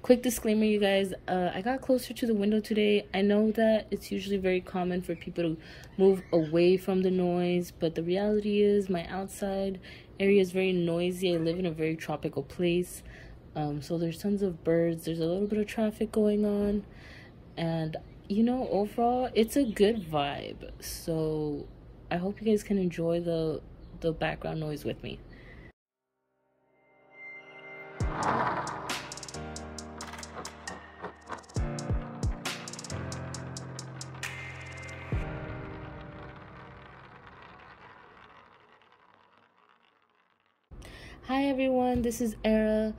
quick disclaimer, you guys, I got closer to the window today. I know that it's usually very common for people to move away from the noise, but the reality is my outside area is very noisy. I live in a very tropical place, so there's tons of birds, there's a little bit of traffic going on, and you know, overall it's a good vibe. So I hope you guys can enjoy the background noise with me. Hi everyone, this is Era.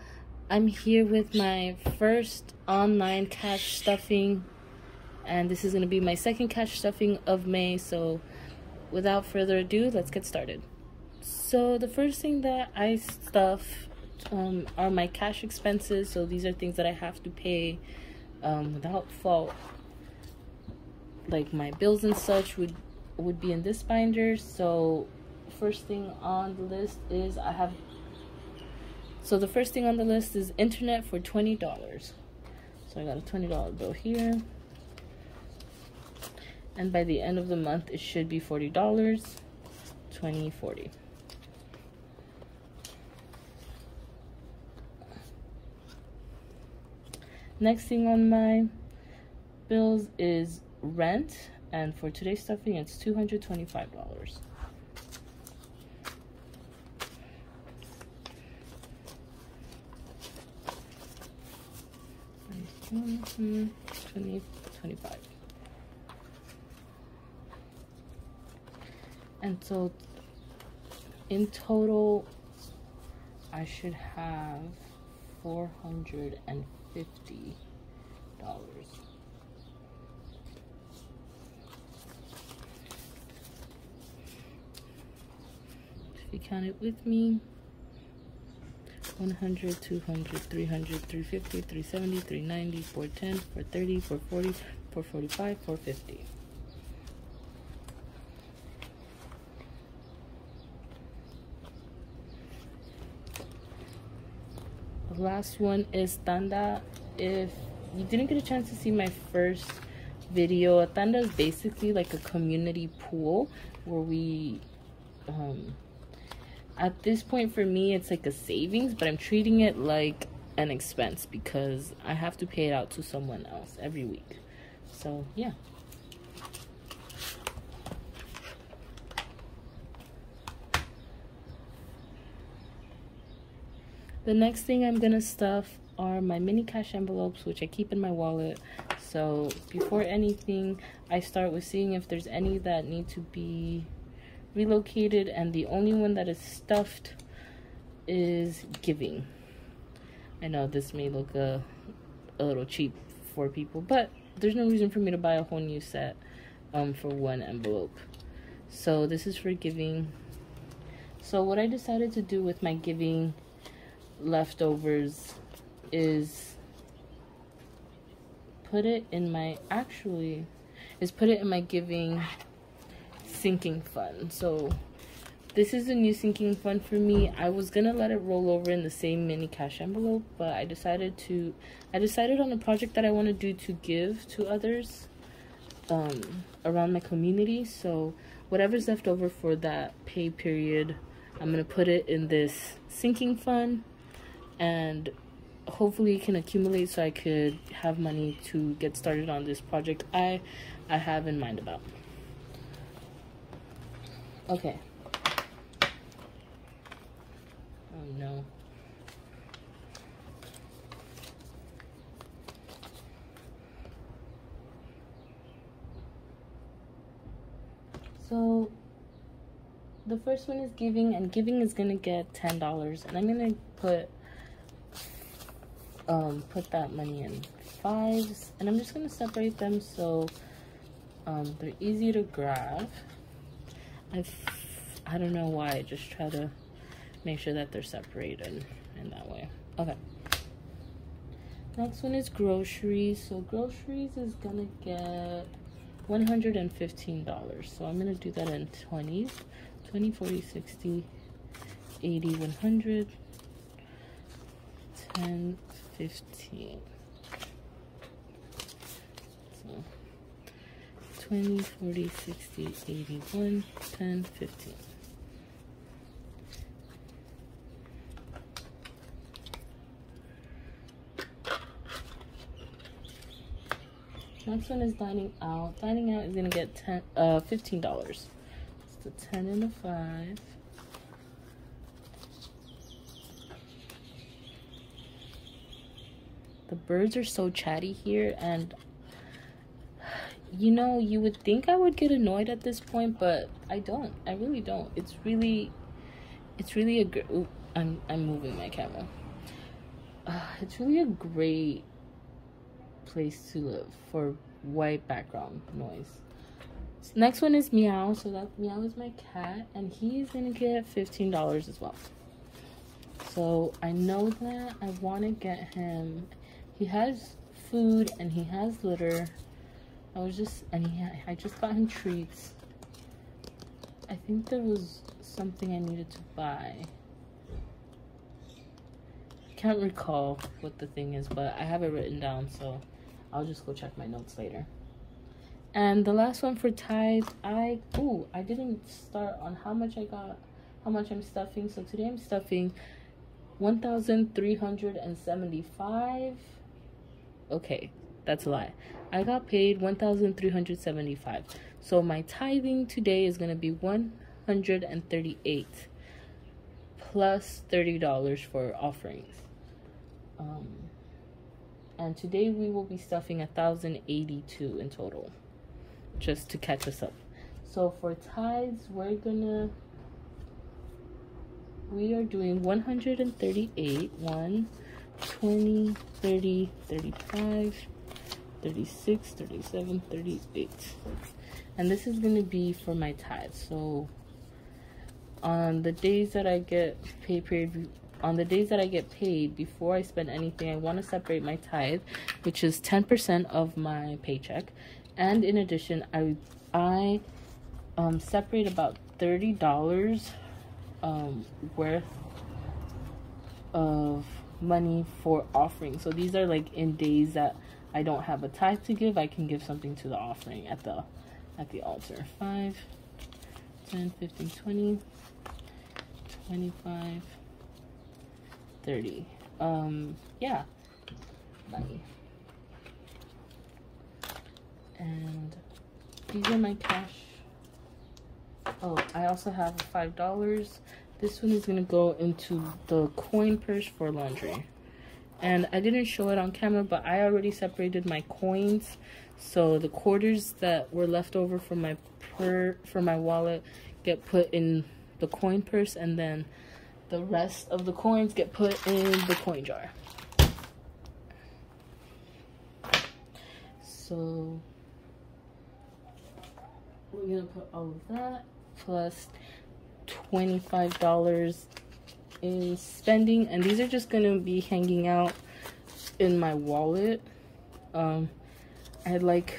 I'm here with my first online cash stuffing, and this is going to be my second cash stuffing of May. So without further ado, let's get started. So the first thing that I stuff are my cash expenses. So these are things that I have to pay without fault, like my bills and such would be in this binder. So first thing on the list is the first thing on the list is internet for $20. So I got a $20 bill here. And by the end of the month, it should be $40. 20, 40. Next thing on my bills is rent. And for today's stuffing, it's $225. 20, 25. And so in total I should have $450. If you count it with me, 100, 200, 300, 350, 370, 390, 410, 430, 440, 445, 450. The last one is Tanda. If you didn't get a chance to see my first video, Tanda is basically like a community pool where we at this point for me it's like a savings, but I'm treating it like an expense because I have to pay it out to someone else every week. So yeah. The next thing I'm gonna stuff are my mini cash envelopes, which I keep in my wallet. So before anything, I start with seeing if there's any that need to be relocated, and the only one that is stuffed is giving. I know this may look a little cheap for people, but there's no reason for me to buy a whole new set for one envelope. So this is for giving. So what I decided to do with my giving leftovers is put it in my giving sinking fund. So this is a new sinking fund for me. I was gonna let it roll over in the same mini cash envelope, but I decided on a project that I want to do to give to others around my community. So whatever's left over for that pay period, I'm gonna put it in this sinking fund, and hopefully it can accumulate so I could have money to get started on this project I have in mind about. Okay. Oh no. So the first one is giving, and giving is gonna get $10, and I'm gonna put that money in fives, and I'm just gonna separate them so they're easy to grab. I don't know why, I just try to make sure that they're separated in that way. Okay. Next one is groceries. So groceries is gonna get $115. So I'm gonna do that in 20s. 20, 40, 60, 80, 100, 10, 15. So 20, 40, 60, 81, 10, 15. Next one is dining out. Dining out is gonna get $15. It's the 10 and the 5. The birds are so chatty here, and you know, you would think I would get annoyed at this point, but I don't. I really don't. It's really a ooh, I'm moving my camera. It's really a great place to live for white background noise. Next one is Meow. So that Meow is my cat, and he's gonna get $15 as well. So I know that I want to get him. He has food and he has litter. I just got him treats. I think there was something I needed to buy. I can't recall what the thing is, but I have it written down, so I'll just go check my notes later. And the last one for tithe, I didn't start on how much I'm stuffing. So today I'm stuffing 1,375. Okay, that's a lie. I got paid 1,375. So my tithing today is gonna be 138 plus $30 for offerings. And today we will be stuffing 1,082 in total, just to catch us up. So for tithes, we are doing 138, 1, 20, 30, 35, 36, 37, 38. And this is going to be for my tithes. So on the days that I get paid, before I spend anything, I want to separate my tithe, which is 10% of my paycheck. And in addition, I separate about $30 worth of money for offering. So these are like in days that I don't have a tithe to give, I can give something to the offering at the altar. 5, 10, 15, 20, 25, 30. Yeah. Bye. And these are my cash. Oh, I also have $5. This one is gonna go into the coin purse for laundry. And I didn't show it on camera, but I already separated my coins. So the quarters that were left over from my wallet get put in the coin purse, and then the rest of the coins get put in the coin jar. So we're gonna put all of that plus $25 in spending, and these are just gonna be hanging out in my wallet. I like,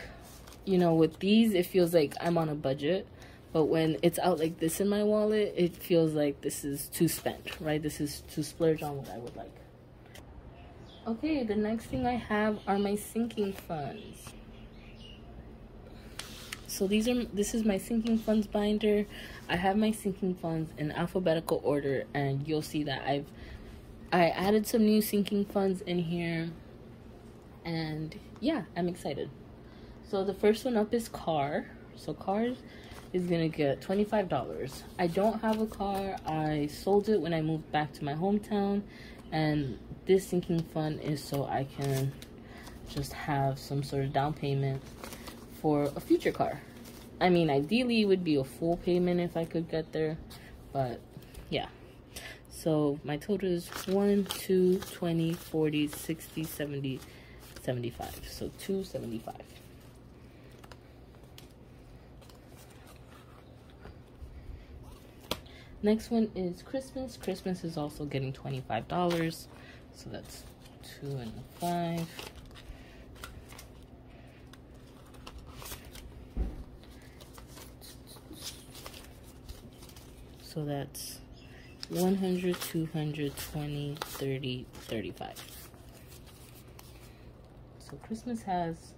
you know, with these it feels like I'm on a budget, but when it's out like this in my wallet, it feels like this is to spend, right? This is to splurge on what I would like. Okay, the next thing I have are my sinking funds. So this is my sinking funds binder. I have my sinking funds in alphabetical order, and you'll see that I added some new sinking funds in here, and yeah, I'm excited. So the first one up is car. So cars is gonna get $25. I don't have a car. I sold it when I moved back to my hometown, and this sinking fund is so I can just have some sort of down payment for a future car. I mean, ideally it would be a full payment if I could get there, but yeah. So my total is 1, 2, 20, 40, 60, 70, 75. So $275. Next one is Christmas. Christmas is also getting $25. So that's 2 and 5. So that's 100, 200, 20, 30, 35. So Christmas has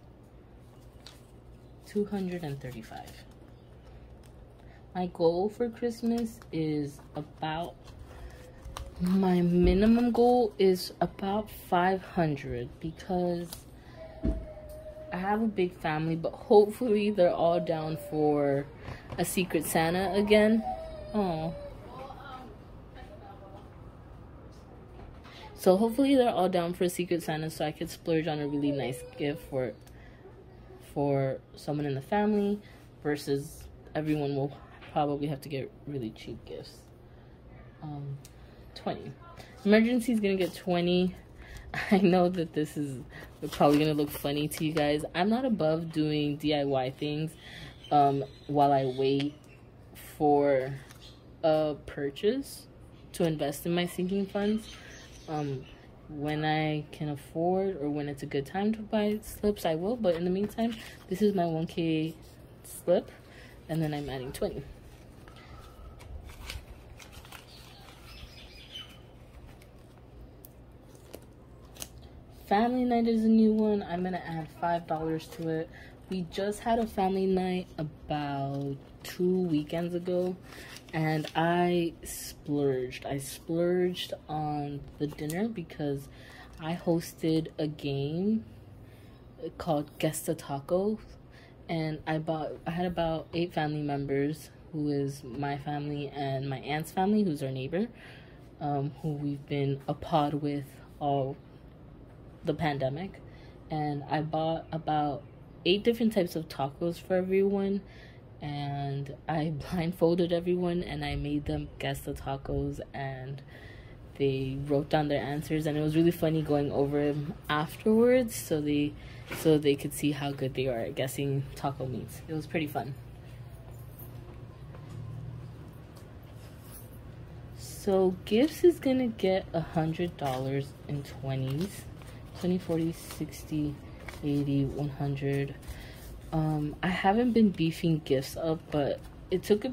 235. My goal for Christmas is about, my minimum goal is about 500 because I have a big family, but hopefully they're all down for a Secret Santa again. Oh. So hopefully they're all down for a Secret Santa so I could splurge on a really nice gift for someone in the family versus everyone will probably have to get really cheap gifts. 20. Emergency is gonna get 20. I know that this is probably gonna look funny to you guys. I'm not above doing DIY things while I wait for a purchase to invest in my sinking funds. When I can afford or when it's a good time to buy slips, I will. But in the meantime, this is my 1K slip, and then I'm adding 20. Family night is a new one. I'm gonna add $5 to it. We just had a family night about 2 weekends ago, and I splurged. I splurged on the dinner because I hosted a game called Guess the Tacos, and I had about 8 family members, who is my family and my aunt's family, who's our neighbor, who we've been a pod with all the pandemic. And I bought about 8 different types of tacos for everyone, and I blindfolded everyone and I made them guess the tacos, and they wrote down their answers, and it was really funny going over them afterwards so they could see how good they are at guessing taco meats. It was pretty fun. So gifts is gonna get $100 in 20s. 20, 40, 60, 80, 100. I haven't been beefing gifts up, but it took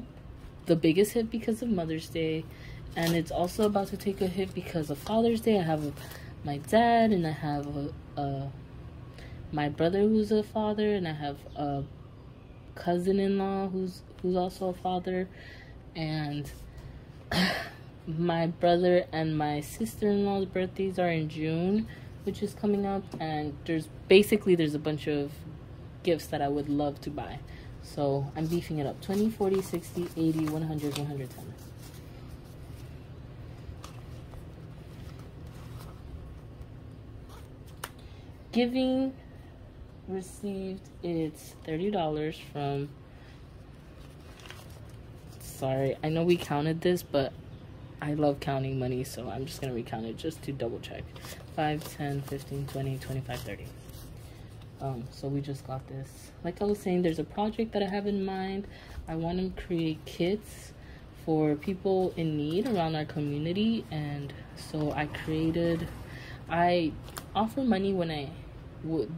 the biggest hit because of Mother's Day, and it's also about to take a hit because of Father's Day. I have my dad, and I have my brother who's a father, and I have a cousin-in-law who's also a father, and my brother and my sister-in-law's birthdays are in June, which is coming up, and there's a bunch of gifts that I would love to buy. So I'm beefing it up. 20, 40, 60, 80, 100, 110. Giving received, it's $30 from, sorry, I know we counted this, but I love counting money, so I'm just going to recount it just to double check. 5, 10, 15, 20, 25, 30. So we just got this. Like I was saying, there's a project that I have in mind. I want to create kits for people in need around our community, and so I offer money when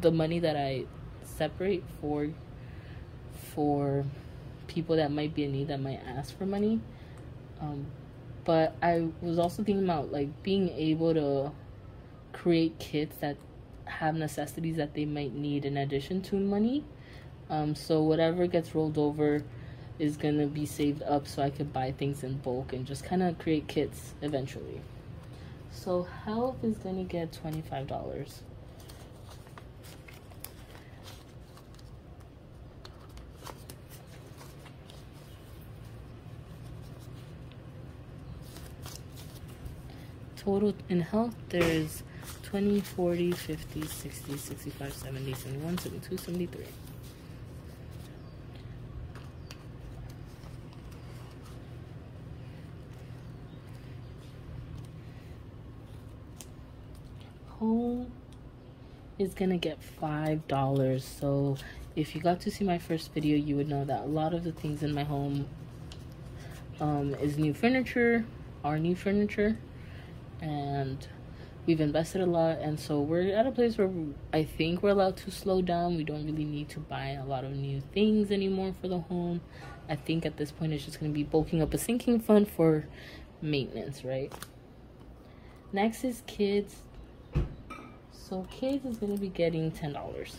the money that I separate for people that might be in need, that might ask for money. But I was also thinking about like being able to create kits that have necessities that they might need in addition to money. So whatever gets rolled over is gonna be saved up so I could buy things in bulk and just kind of create kits eventually. So health is gonna get $25. Total in health, there's 20, 40, 50, 60, 65, 70, 71, 72, 73. Home is gonna get $5. So if you got to see my first video, you would know that a lot of the things in my home is new furniture, our new furniture, and we've invested a lot, and so we're at a place where I think we're allowed to slow down. We don't really need to buy a lot of new things anymore for the home. I think at this point it's just going to be bulking up a sinking fund for maintenance, right? Next is kids. So kids is going to be getting $10.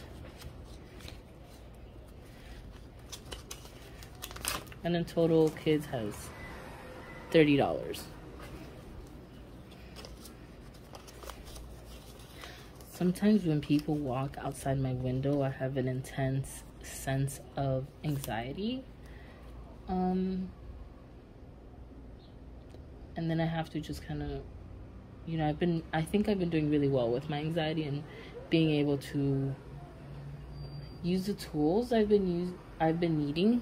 And in total, kids has $30. Sometimes when people walk outside my window, I have an intense sense of anxiety. And then I have to just kind of, you know, I think I've been doing really well with my anxiety and being able to use the tools I've been needing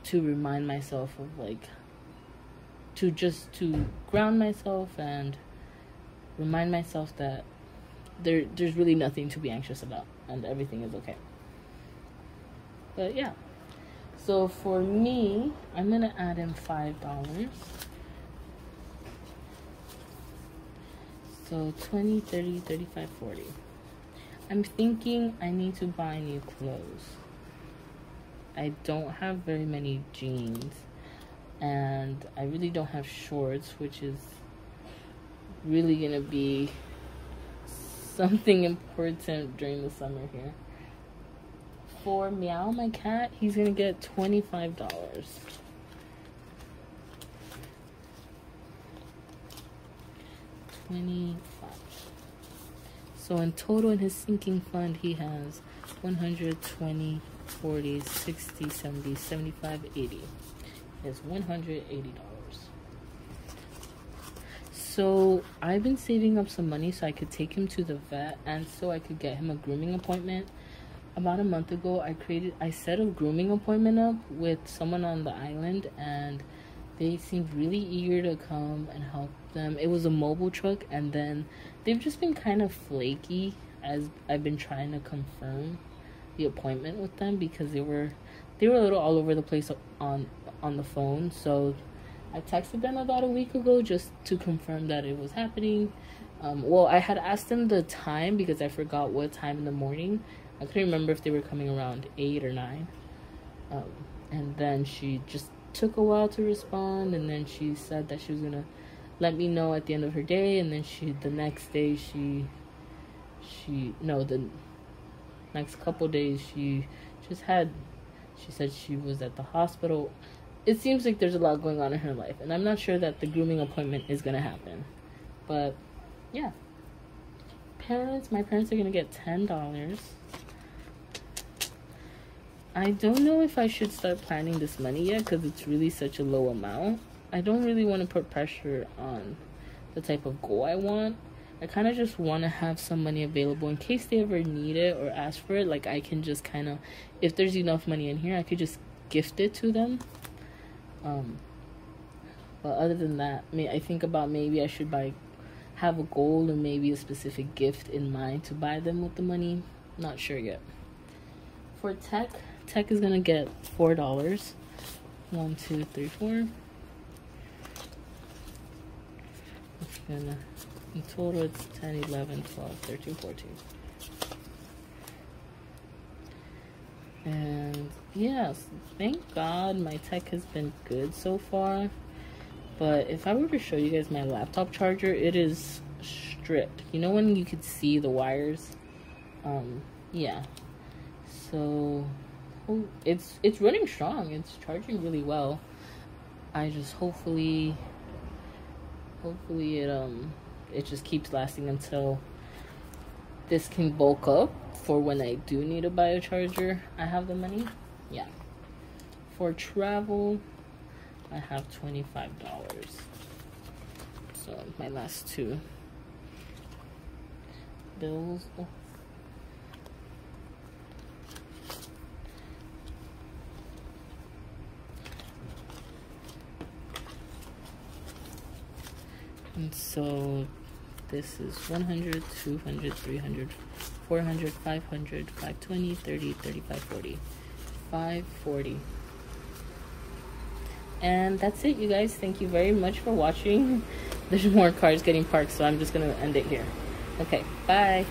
to remind myself of, like, to ground myself and remind myself that there's really nothing to be anxious about and everything is okay. But yeah, so for me, I'm gonna add in $5. So 20, 30, 35, 40. I'm thinking I need to buy new clothes. I don't have very many jeans, and I really don't have shorts, which is really gonna be something important during the summer here. For Meow, my cat, he's gonna get $25. $25. So in total, in his sinking fund, he has 120, 40, 60, 70, 75, 80. It's $180. So I've been saving up some money so I could take him to the vet and so I could get him a grooming appointment. About a month ago, I set a grooming appointment up with someone on the island, and they seemed really eager to come and help them. It was a mobile truck, and then they've just been kind of flaky as I've been trying to confirm the appointment with them because they were a little all over the place on the phone. So I texted them about a week ago just to confirm that it was happening. Well, I had asked them the time because I forgot what time in the morning. I couldn't remember if they were coming around 8 or 9. And then she just took a while to respond, and then she said that she was gonna let me know at the end of her day, and then the next couple days she said she was at the hospital. It seems like there's a lot going on in her life, and I'm not sure that the grooming appointment is gonna happen. But yeah, my parents are gonna get $10. I don't know if I should start planning this money yet because it's really such a low amount. I don't really want to put pressure on the type of goal I want. I kind of just want to have some money available in case they ever need it or ask for it. Like, I can just kind of, if there's enough money in here, I could just gift it to them. But other than that, I think about maybe I should have a goal and maybe a specific gift in mind to buy them with the money. Not sure yet. For Tech is gonna get $4. 1, 2, 3, 4. It's gonna, in total, it's 10, 11, 12, 13, 14. And yes, thank God my Tech has been good so far. But if I were to show you guys my laptop charger, it is stripped. You know when you could see the wires? Yeah. So it's running strong. It's charging really well. I just hopefully it just keeps lasting until this can bulk up for when I do need to buy a charger. I have the money. Yeah. For travel, I have $25. So my last two bills. Oh. And so this is 100, 200, 300, 400, 500, 520, 30, 35, 40. 540. And that's it, you guys. Thank you very much for watching. There's more cars getting parked, so I'm just going to end it here. Okay, bye.